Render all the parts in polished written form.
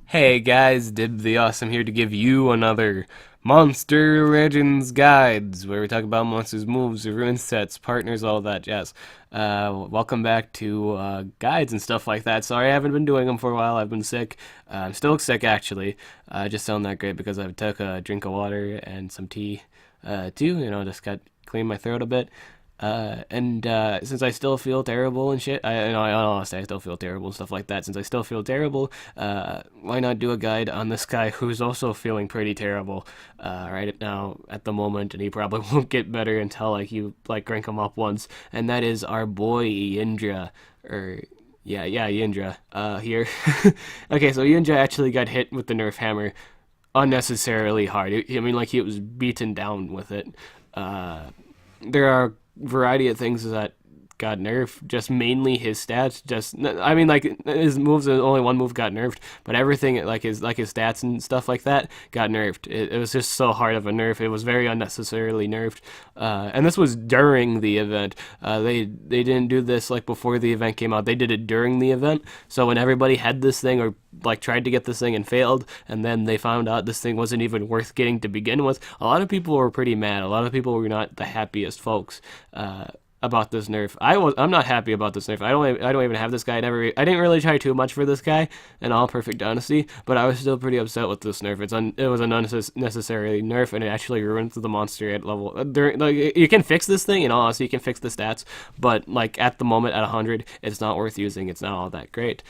Hey guys, Dib the Awesome here to give you another Monster Legends Guides, where we talk about monsters' moves, ruin sets, partners, all that jazz. Welcome back to guides and stuff like that. Sorry I haven't been doing them for a while. I've been sick. I'm still sick actually. I just sound that great because I took a drink of water and some tea too. Just got clean my throat a bit. And since I still feel terrible and shit, honestly, I still feel terrible and stuff like that. Since I still feel terrible, why not do a guide on this guy who's also feeling pretty terrible right now at the moment, and he probably won't get better until like you like crank him up once, and that is our boy Yndra, or yeah, Yndra, here. Okay, so Yndra actually got hit with the nerf hammer unnecessarily hard. I mean, like he was beaten down with it. There are variety of things that got nerfed. Just mainly his stats. Just I mean, like his moves. Only one move got nerfed, but everything like his stats and stuff like that got nerfed. It was just so hard of a nerf. It was very unnecessarily nerfed. And this was during the event. They didn't do this like before the event came out. They did it during the event. So when everybody had this thing or like tried to get this thing and failed, and then they found out this thing wasn't even worth getting to begin with, a lot of people were pretty mad. A lot of people were not the happiest folks about this nerf. I'm not happy about this nerf. I don't even have this guy. I didn't really try too much for this guy in all perfect honesty, but I was still pretty upset with this nerf. It was an unnecessary nerf, and it actually ruined the monster at level. Like you can fix this thing, in all honesty, you can fix the stats, but like at the moment at 100, it's not worth using. It's not all that great.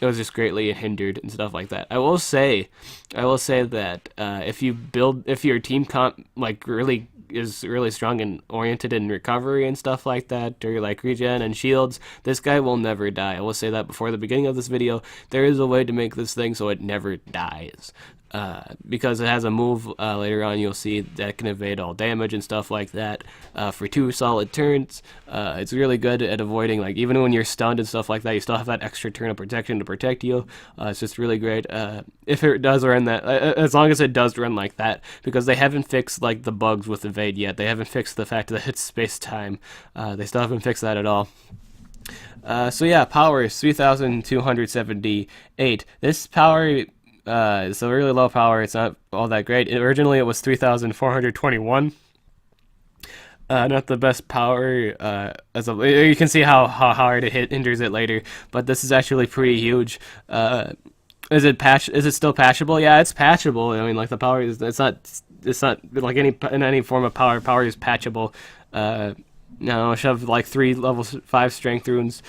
It was just greatly hindered and stuff like that. I will say that if your team comp like really is really strong and oriented in recovery and stuff like that, or like regen and shields, this guy will never die. I will say that before the beginning of this video. There is a way to make this thing so it never dies. Because it has a move later on you'll see that can evade all damage and stuff like that for 2 solid turns. It's really good at avoiding, like, even when you're stunned and stuff like that, you still have that extra turn of protection to protect you. It's just really great if it does run that, as long as it does run like that, because they haven't fixed like the bugs with evade yet. They haven't fixed the fact that it's space-time. They still haven't fixed that at all. So yeah, power is 3,278. This power, it's a really low power. It's not all that great. Originally, it was 3,421. Not the best power. You can see how hard it hinders it later, but this is actually pretty huge. Is it still patchable? Yeah, it's patchable. I mean, like the power is. It's not like in any form of power. Power is patchable. No, I shove like 3 level 5 strength runes.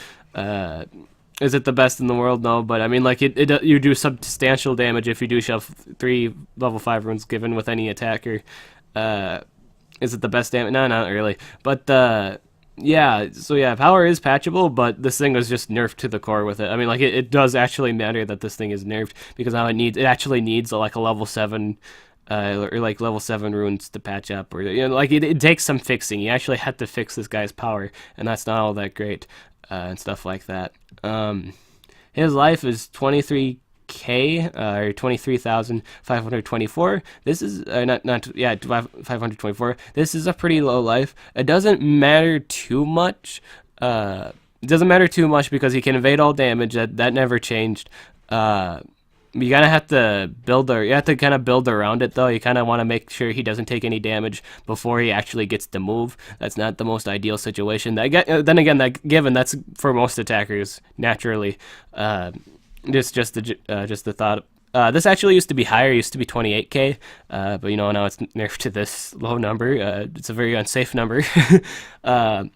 Is it the best in the world? No, but I mean, like you do substantial damage if you do shove 3 level 5 runes given with any attacker. Is it the best damage? No, not really. But yeah, so yeah, power is patchable, but this thing was just nerfed to the core with it. I mean, like it does actually matter that this thing is nerfed, because now it actually needs like a level 7. Or like level 7 runes to patch up, or like it takes some fixing. You actually had to fix this guy's power, and that's not all that great, and stuff like that. His life is 23k, or 23,524. This is not yeah, 524. This is a pretty low life. It doesn't matter too much. It doesn't matter too much because he can evade all damage. That never changed. You kind of have to kind of build around it, though. You kind of want to make sure he doesn't take any damage before he actually gets to move. That's not the most ideal situation. Then again, that's for most attackers naturally. Just the thought. This actually used to be higher. It used to be 28k, but now it's nerfed to this low number. It's a very unsafe number. I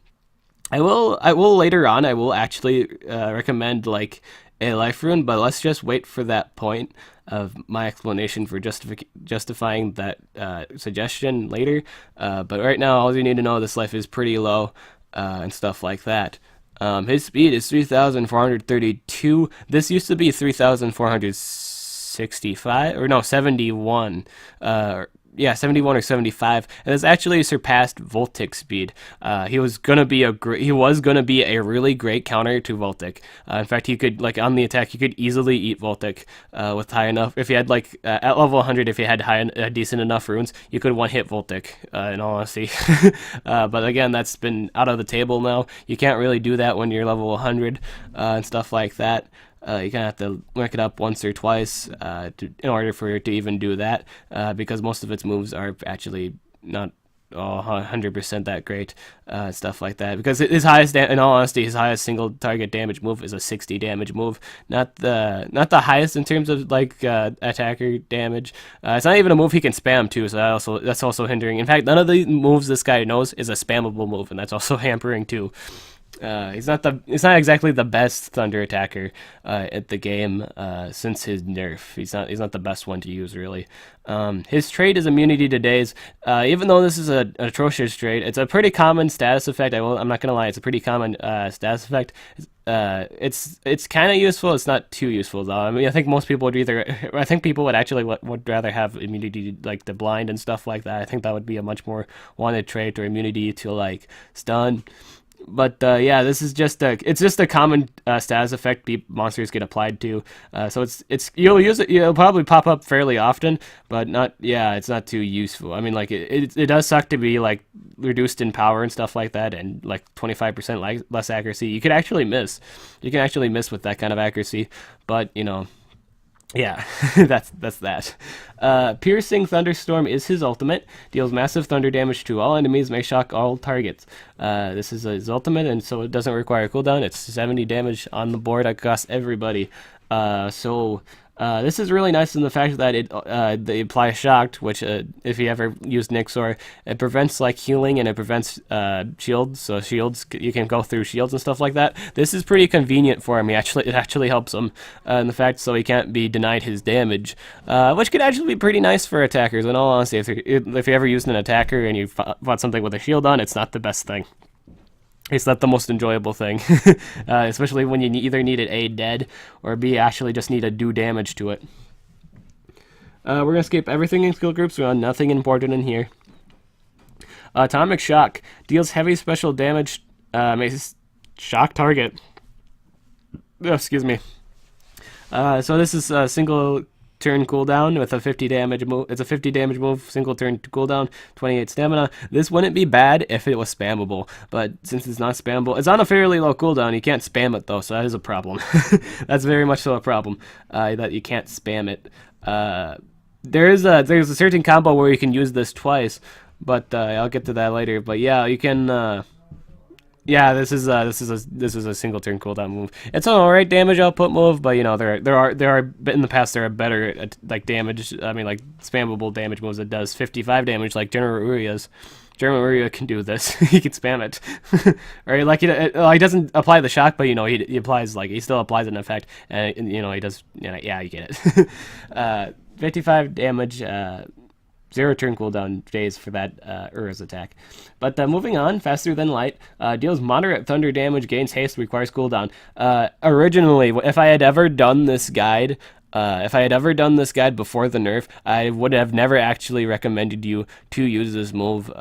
will later on. I will actually recommend like a life rune, but let's just wait for that point of my explanation for justifying that suggestion later. But right now, all you need to know, this life is pretty low and stuff like that. His speed is 3,432. This used to be 3,465, or no, 71. Yeah, 71 or 75, and it's actually surpassed voltaik speed. He was gonna be a really great counter to voltaik. In fact, he could, like, on the attack, he could easily eat voltaik with high enough. If he had like at level 100, if he had decent enough runes, you could one hit voltaik. In all honesty, but again, that's been out of the table now. You can't really do that when you're level 100 and stuff like that. You kind of have to work it up once or twice in order for it to even do that, because most of its moves are actually not 100% that great, stuff like that. Because his highest, in all honesty, his highest single target damage move is a 60 damage move, not the highest in terms of like attacker damage. It's not even a move he can spam too, so that's also hindering. In fact, none of the moves this guy knows is a spammable move, and that's also hampering too. He's not exactly the best thunder attacker at the game since his nerf. He's not the best one to use really. His trait is immunity to daze. Even though this is an atrocious trait, it's a pretty common status effect. I'm not gonna lie, it's a pretty common status effect. It's kind of useful. It's not too useful though. I mean, I think most people would I think people would actually would rather have immunity like to blind and stuff like that. I think that would be a much more wanted trait, or immunity to like stun. But yeah, this is it's just a common status effect monsters get applied to. So you'll use it. It'll probably pop up fairly often, but not. Yeah, it's not too useful. I mean, like it does suck to be like reduced in power and stuff like that, and like 25% less accuracy. You could actually miss. You can actually miss with that kind of accuracy, but yeah, that's that. Piercing Thunderstorm is his ultimate. Deals massive thunder damage to all enemies, may shock all targets. This is his ultimate, and so it doesn't require cooldown. It's 70 damage on the board across everybody. This is really nice in the fact that they apply shocked, which if you ever use Nixor, it prevents like healing, and it prevents shields. So shields, you can go through shields and stuff like that. This is pretty convenient for him. It actually helps him in the fact so he can't be denied his damage, which could actually be pretty nice for attackers. In all honesty, if you ever used an attacker and you fought something with a shield on, it's not the best thing. It's not the most enjoyable thing, especially when you either need it A, dead, or B, actually just need to do damage to it. We're going to skip everything in skill groups. We have nothing important in here. Atomic Shock. Deals heavy special damage, makes shock target. Oh, excuse me. So this is a single turn cooldown with a 50 damage move. It's a 50 damage move, single turn cooldown, 28 stamina. This wouldn't be bad if it was spammable, but since it's not spammable, it's on a fairly low cooldown. You can't spam it though, so that is a problem. That's very much so a problem, that you can't spam it. There's a certain combo where you can use this twice, but I'll get to that later. But yeah, you can. Yeah, this is a single turn cooldown move. It's an alright damage output move, but there are in the past there are better like damage. I mean, like spammable damage moves that does 55 damage, like General Uria's. General Uria can do this. He can spam it, or like he doesn't apply the shock, but he applies he still applies an effect, and he does. Yeah, you get it. 55 damage. 0 turn cooldown days for that Ura's attack. But moving on, Faster Than Light deals moderate thunder damage, gains haste, requires cooldown. Originally, if I had ever done this guide before the nerf, I would have never actually recommended you to use this move.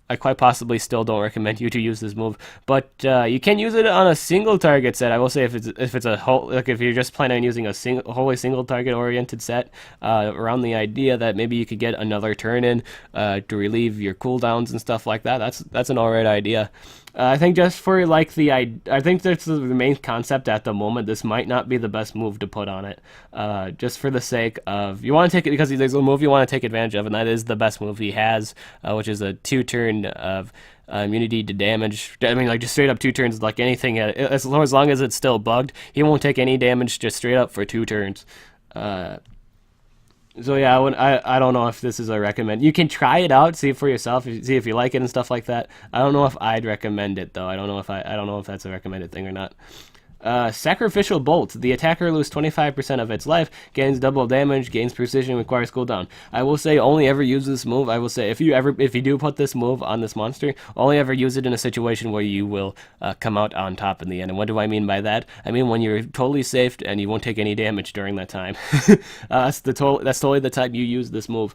I quite possibly still don't recommend you to use this move, but you can use it on a single target set. I will say if it's a whole, like if you're just planning on using a wholly single target oriented set, around the idea that maybe you could get another turn in to relieve your cooldowns and stuff like that. That's an alright idea. I think just for I think that's the main concept at the moment. This might not be the best move to put on it, just for the sake of you want to take it because there's a move you want to take advantage of, and that is the best move he has, which is a 2-turn of immunity to damage. I mean, like just straight up 2 turns, like anything. As long as it's still bugged, he won't take any damage just straight up for 2 turns. So yeah, I don't know if this is a recommend. You can try it out, see it for yourself, see if you like it and stuff like that. I don't know if I'd recommend it though. I don't know if that's a recommended thing or not. Sacrificial Bolt. The attacker loses 25% of its life, gains double damage, gains precision, requires cooldown. I will say only ever use this move. I will say if you do put this move on this monster, only ever use it in a situation where you will come out on top in the end. And what do I mean by that? I mean when you're totally safe and you won't take any damage during that time. That's totally the time you use this move.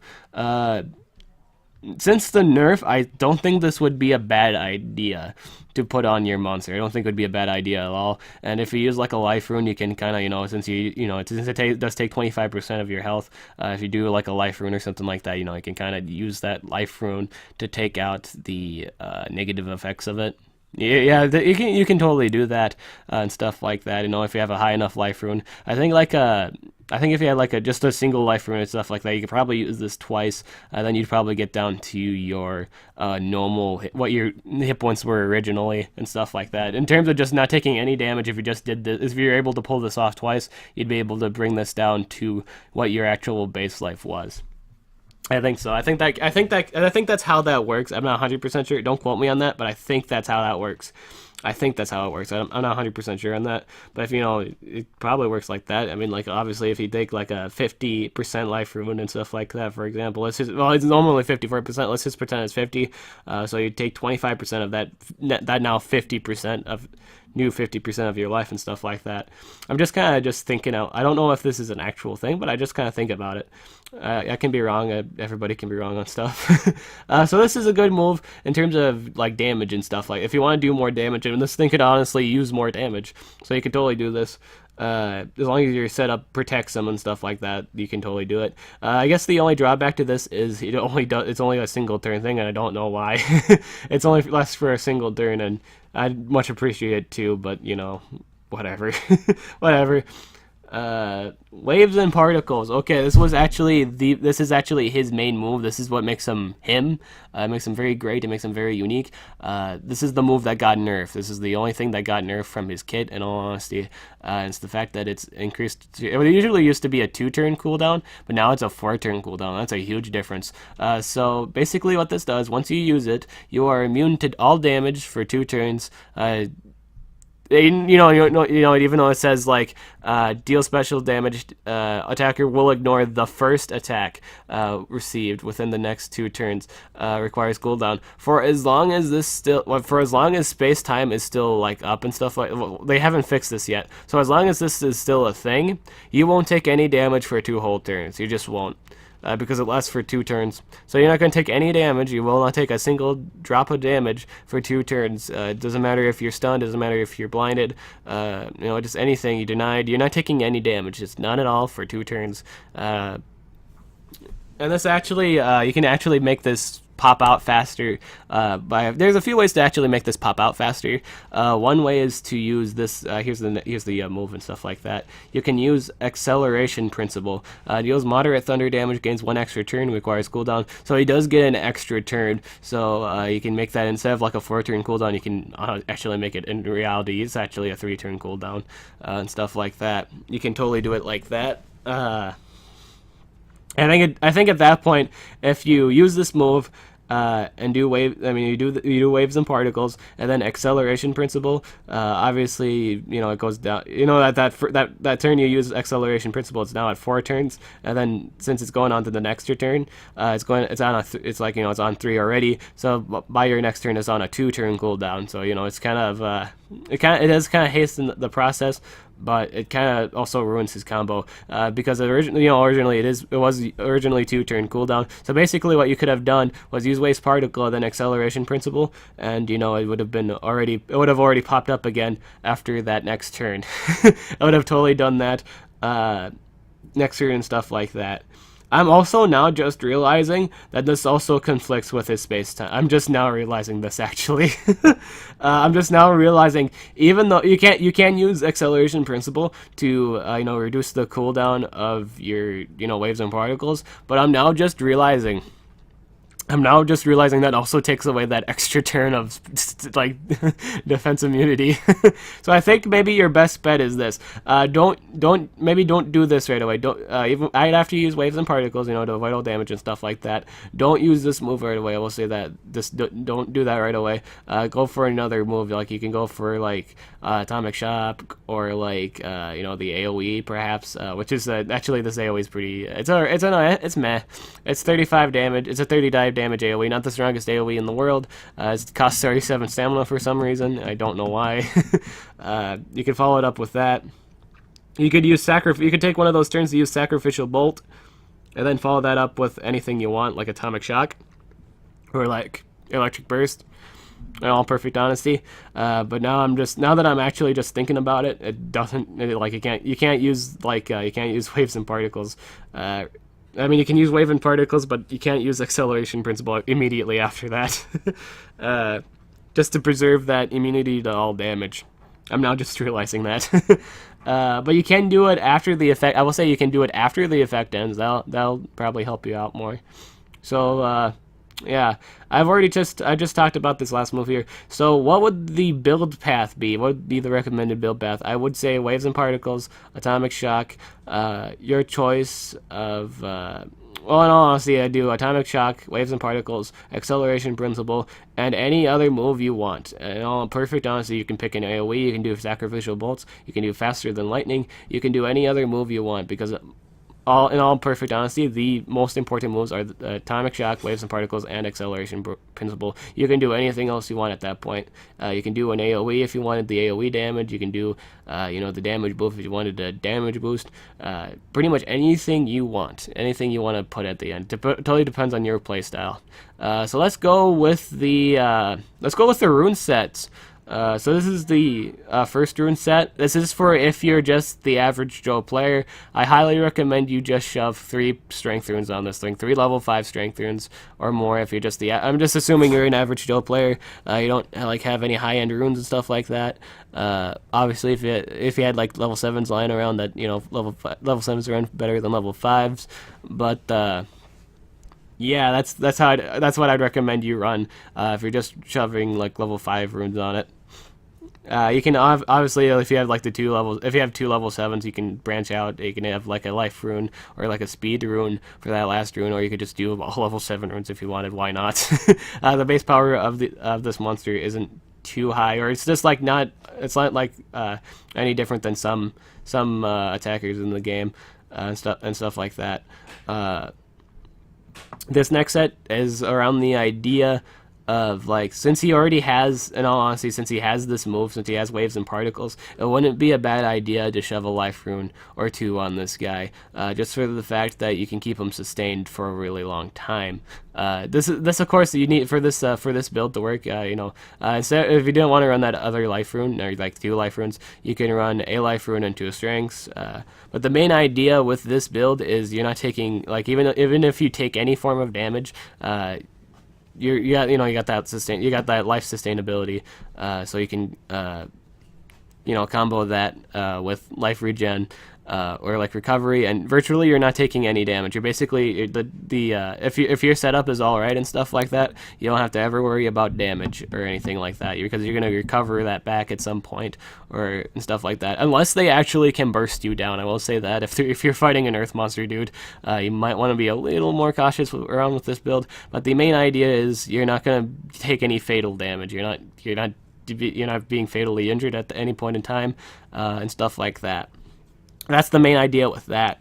Since the nerf, I don't think this would be a bad idea to put on your monster. I don't think it would be a bad idea at all. And if you use like a life rune, you can kind of, since it does take 25% of your health, if you do like a life rune or something like that, you can kind of use that life rune to take out the negative effects of it. Yeah, you can totally do that and stuff like that. You know, if you have a high enough life rune, I think if you had like a just a single life rune and stuff like that, you could probably use this twice. Then you'd probably get down to your normal what your hit points were originally and stuff like that. In terms of just not taking any damage, if you just did this, if you're able to pull this off twice, you'd be able to bring this down to what your actual base life was. I think so. I think that's how that works. I'm not 100% sure. Don't quote me on that, but I think that's how that works. I think that's how it works. I'm not 100% sure on that, but if you know, it probably works like that. I mean, like obviously, if you take like a 50% life rune and stuff like that, for example, well, it's normally 54%. Let's just pretend it's 50. So you take 25% of that now 50% of new 50% of your life and stuff like that. I'm just kind of just thinking out. I don't know if this is an actual thing, but I just kind of think about it. I can be wrong. Everybody can be wrong on stuff. So this is a good move in terms of like damage and stuff. Like if you want to do more damage, and this thing could honestly use more damage, so you could totally do this. As long as your setup protects them and stuff like that, you can totally do it. I guess the only drawback to this is it's only a single turn thing, and I don't know why. It's only lasts for a single turn, and I'd much appreciate it too, but you know, whatever, whatever. Waves and particles. Okay, this is actually his main move. This is what makes him him. It makes him very great. It makes him very unique. This is the move that got nerfed. This is the only thing that got nerfed from his kit, in all honesty. It's the fact that it's increased. It usually used to be a 2-turn cooldown, but now it's a 4-turn cooldown. That's a huge difference. So basically, what this does, once you use it, you are immune to all damage for 2 turns. Even though it says like deal special damage, attacker will ignore the first attack received within the next 2 turns. Requires cooldown for as long as space time is still like up and stuff like. Well, they haven't fixed this yet, so as long as this is still a thing, you won't take any damage for 2 whole turns. You just won't. Because it lasts for 2 turns. So you're not going to take any damage. You will not take a single drop of damage for 2 turns. It doesn't matter if you're stunned. It doesn't matter if you're blinded. Just anything you denied. You're not taking any damage. It's none at all for 2 turns. And this actually, you can actually make this pop out faster. There's a few ways to actually make this pop out faster. One way is to use this. Here's the move and stuff like that. You can use acceleration principle. Deals moderate thunder damage, gains 1 extra turn, requires cooldown. So he does get an extra turn. So you can make that instead of like a 4-turn cooldown. You can actually make it in reality. It's actually a 3-turn cooldown and stuff like that. You can totally do it like that. I think at that point, if you use this move and do you do waves and particles, and then acceleration principle. Obviously, it goes down. That turn you use acceleration principle, it's now at 4 turns, and then since it's going on to the next turn, it's on 3 already. So by your next turn, it's on a 2-turn cooldown. So it's kind of it does kind of hasten the process, but it kind of also ruins his combo because originally it was originally 2-turn cooldown. So basically, what you could have done was use waste particle, then acceleration principle, and it would have already popped up again after that next turn. I would have totally done that next turn and stuff like that. I'm also now just realizing that this also conflicts with his space-time. I'm just now realizing this, actually. I'm just now realizing, even though you can use acceleration principle to reduce the cooldown of your waves and particles, but I'm now just realizing that also takes away that extra turn of like defense immunity. So I think maybe your best bet is this. Don't do this right away. Even I'd have to use waves and particles, to avoid all damage and stuff like that. Don't use this move right away. I will say that. Don't do that right away. Go for another move. Like you can go for like atomic shock or like the AOE perhaps, which is actually this AOE is pretty. It's meh. It's 35 damage. It's a 30 damage AoE, not the strongest AoE in the world. It costs 37 stamina for some reason. I don't know why. You can follow it up with that. You could use You could take one of those turns to use sacrificial bolt, and then follow that up with anything you want, like atomic shock or like electric burst. In all perfect honesty, but now that I'm actually just thinking about it, you can't use waves and particles. You can use wave and particles, but you can't use acceleration principle immediately after that. just to preserve that immunity to all damage. I'm now just realizing that. But you can do it after the effect. I will say you can do it after the effect ends. That'll probably help you out more. So yeah, I just talked about this last move here. So what would the build path be? What would be the recommended build path? I would say waves and particles, atomic shock, your choice of. Well, in all honesty, I do atomic shock, waves and particles, acceleration principle, and any other move you want. In all perfect honesty, you can pick an AoE, you can do sacrificial bolts, you can do faster than lightning, you can do any other move you want, because in all perfect honesty, the most important moves are the atomic shock, waves and particles, and acceleration principle. You can do anything else you want at that point. You can do an AoE if you wanted the AoE damage. You can do, the damage boost if you wanted a damage boost. Pretty much anything you want. Anything you want to put at the end. Totally depends on your playstyle. So let's go with the rune sets. So this is the first rune set. This is for if you're just the average Joe player. I highly recommend you just shove 3 strength runes on this thing. 3 level 5 strength runes or more if you're just I'm just assuming you're an average Joe player. You don't have any high-end runes and stuff like that. Obviously, if you had like level 7s lying around, that level 7s are better than level 5s. But yeah, that's what I'd recommend you run if you're just shoving like level 5 runes on it. You can obviously, if you have like if you have 2 level 7s, you can branch out. You can have like a life rune or like a speed rune for that last rune, or you could just do all level 7 runes if you wanted. Why not? The base power of this monster isn't too high, or it's just like it's not like any different than some attackers in the game and stuff like that. This next set is around the idea of since he already has, in all honesty, since he has this move, since he has waves and particles, it wouldn't be a bad idea to shove a life rune or 2 on this guy, just for the fact that you can keep him sustained for a really long time. This of course you need for this build to work. Instead, if you didn't want to run that other life rune or like 2 life runes, you can run a life rune and 2 strengths. But the main idea with this build is you're not taking even if you take any form of damage. You got that life sustainability, so you can combo that with life regen or like recovery, and virtually you're not taking any damage. You're basically if your setup is all right and stuff like that, you don't have to ever worry about damage or anything like that, because you're gonna recover that back at some point and stuff like that. Unless they actually can burst you down, I will say that if you're fighting an earth monster dude, you might want to be a little more cautious around with this build. But the main idea is you're not gonna take any fatal damage. You're not being fatally injured at any point in time and stuff like that. That's the main idea with that.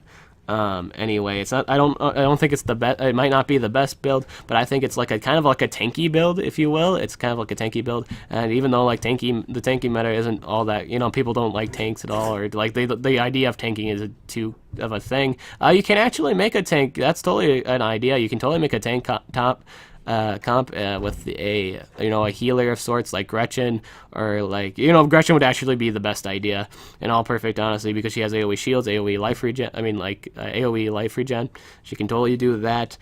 Anyway, it's not. I don't think it's the best. It might not be the best build, but I think it's like a kind of like a tanky build, if you will. It's kind of like a tanky build, and even though the tanky meta isn't all that, people don't like tanks at all, or like the idea of tanking is too of a thing. You can actually make a tank. That's totally an idea. You can totally make a tank comp with a healer of sorts like Gretchen, or Gretchen would actually be the best idea in all perfect honesty, because she has AoE shields, AoE life regen. AoE life regen. She can totally do that.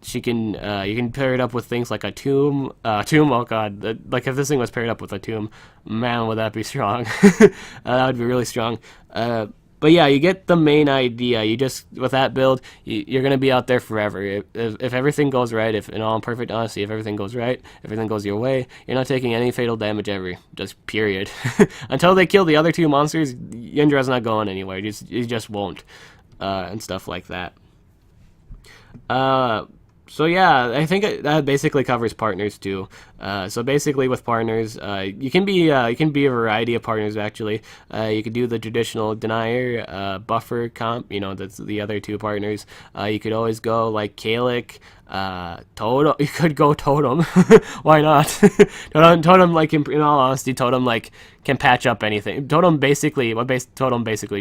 She can you can pair it up with things like a tomb. Oh god, if this thing was paired up with a tomb, man, would that be strong. That would be really strong. But yeah, you get the main idea. With that build, you're going to be out there forever. If everything goes right, in all perfect honesty, if everything goes right, everything goes your way, you're not taking any fatal damage ever. Just period. Until they kill the other 2 monsters, Yndra's not going anywhere. You just won't. And stuff like that. So yeah, I think that basically covers partners too. So basically with partners, you can be a variety of partners actually. You could do the traditional denier, buffer comp. That's the other 2 partners. You could always go like Kalik, Totem. You could go Totem. Why not? Totem, in all honesty, Totem can patch up anything. Totem basically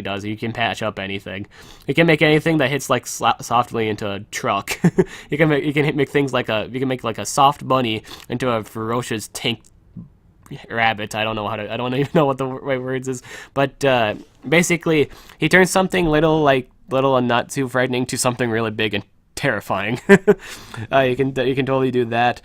does, you can patch up anything. You can make anything that hits softly into a truck. you can make things you can make a soft bunny into a ferocious tank rabbit. I don't even know what the right words is, but basically he turns something little and not too frightening to something really big and terrifying. You can totally do that.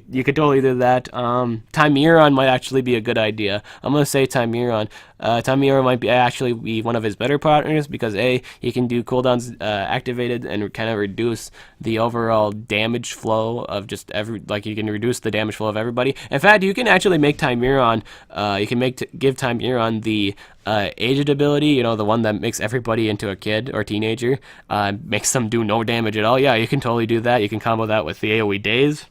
You could totally do that. Timeron might actually be a good idea. I'm gonna say Timeron. Timeron might be actually be one of his better partners because he can do cooldowns activated and kind of reduce the overall damage flow of just you can reduce the damage flow of everybody. In fact, you can actually make Timeron. You can give Timeron the aged ability, you know, the one that makes everybody into a kid or teenager, makes them do no damage at all. Yeah, you can totally do that. You can combo that with the AoE days.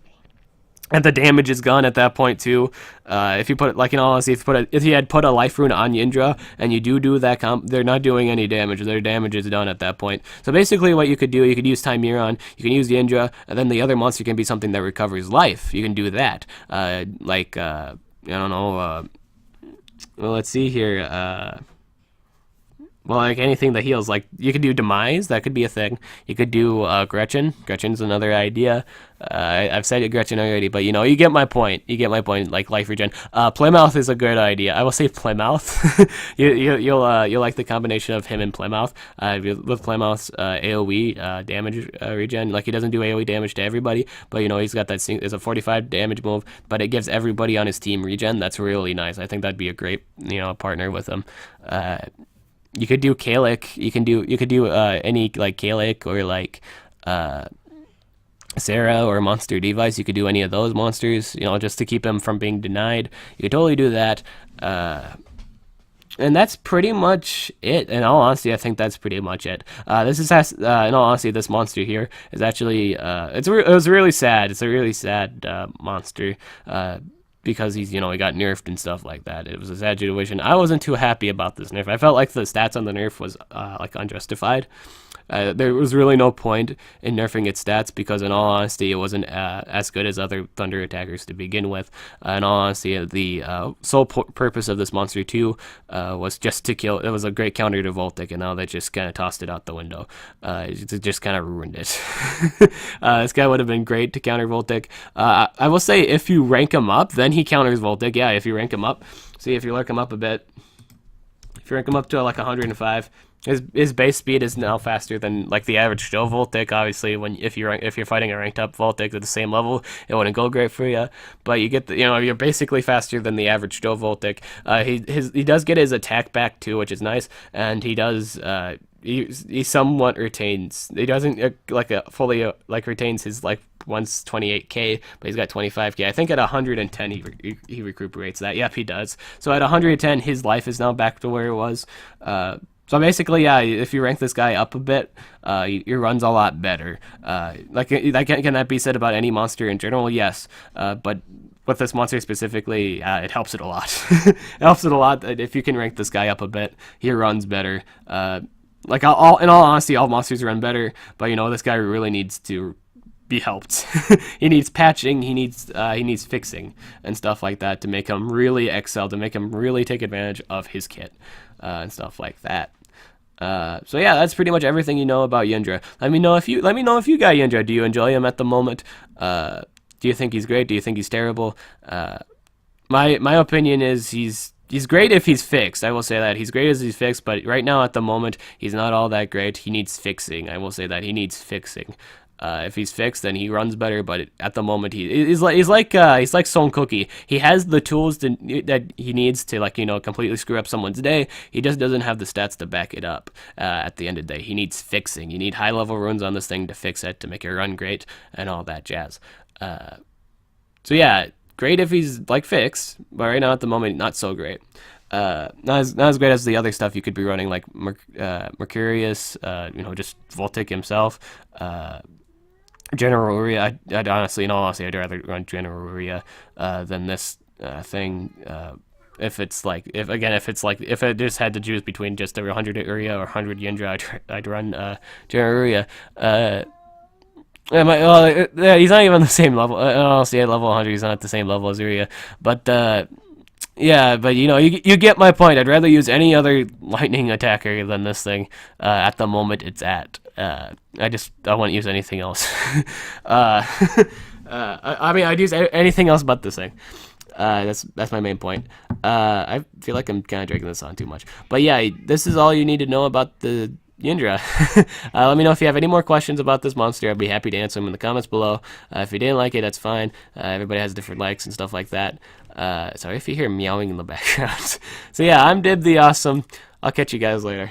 And the damage is gone at that point too. If you put it, like in all honesty, if you had put a life rune on Yndra and you do that they're not doing any damage. Their damage is done at that point. So basically, what you could do, you could use Timeron, you can use Yndra, and then the other monster can be something that recovers life. You can do that. I don't know. Well, let's see here. Well, like anything that heals, like you could do Demise, that could be a thing. You could do Gretchen. Gretchen's another idea. I've said Gretchen already, but you know, you get my point. You get my point. Like life regen. Plymouth is a good idea. I will say Plymouth. You'll like the combination of him and Plymouth. With Plymouth's AOE damage regen, like he doesn't do AOE damage to everybody, but you know he's got that. It's a 45 damage move, but it gives everybody on his team regen. That's really nice. I think that'd be a great partner with him. You could do Kalik. You could do any like Kalik or like Sarah or Monster Device. You could do any of those monsters, you know, just to keep them from being denied. You could totally do that. And that's pretty much it. In all honesty, I think that's pretty much it. In all honesty, this monster here is actually it was really sad. It's a really sad monster. Because he got nerfed and stuff like that. It was a sad situation. I wasn't too happy about this nerf. I felt like the stats on the nerf was like unjustified. There was really no point in nerfing its stats because, in all honesty, it wasn't as good as other Thunder attackers to begin with. In all honesty, the sole purpose of this monster too was just to kill. It was a great counter to Voltaik, and now they just kind of tossed it out the window. It just kind of ruined it. This guy would have been great to counter Voltaik. I will say, if you rank him up, then he counters Voltaik. Yeah, if you rank him up. See, if you rank him up a bit. If you rank him up to like 105. His base speed is now faster than like the average Joe Voltaik. Obviously, if you're fighting a ranked up Voltaik at the same level, it wouldn't go great for you. But you get you're basically faster than the average Joe Voltaik. He does get his attack back too, which is nice, and he does he somewhat retains. He doesn't fully retains his like 128k, but he's got 25k. I think at 110 he recuperates that. Yep, he does. So at 110, his life is now back to where it was. So basically, yeah, if you rank this guy up a bit, your run's a lot better. Can that be said about any monster in general? Yes, but with this monster specifically, it helps it a lot. It helps it a lot that if you can rank this guy up a bit, he runs better. In all honesty, all monsters run better, but this guy really needs to be helped. He needs patching, he needs fixing and stuff like that to make him really excel, to make him really take advantage of his kit and stuff like that. So yeah, that's pretty much everything you know about Yndra. Let me know if you got Yndra. Do you enjoy him at the moment? Do you think he's great? Do you think he's terrible? My opinion is he's great if he's fixed. I will say that he's great as he's fixed, but right now at the moment he's not all that great. He needs fixing. I will say that he needs fixing. If he's fixed, then he runs better. But at the moment, he's like Son Cookie. He has the tools that he needs to completely screw up someone's day. He just doesn't have the stats to back it up. At the end of the day, he needs fixing. You need high level runes on this thing to fix it, to make it run great and all that jazz. So yeah, great if he's fixed, but right now at the moment, not so great. Not as great as the other stuff you could be running, like Mercurius. Just Voltaik himself. General Uria, I'd honestly, in all honesty, I'd rather run General Uria than this thing. If it just had to choose between just 100 Uria or 100 Yndra, I'd run General Uria. He's not even on the same level. Honestly, at level 100, he's not at the same level as Uria. But yeah, but you get my point. I'd rather use any other lightning attacker than this thing at the moment it's at. I wouldn't use anything else. I'd use anything else but this thing. That's my main point. I feel like I'm kind of dragging this on too much. But yeah, this is all you need to know about the Yndra. Let me know if you have any more questions about this monster. I'd be happy to answer them in the comments below. If you didn't like it, that's fine. Everybody has different likes and stuff like that. Sorry if you hear meowing in the background. So yeah, I'm Dib the Awesome. I'll catch you guys later.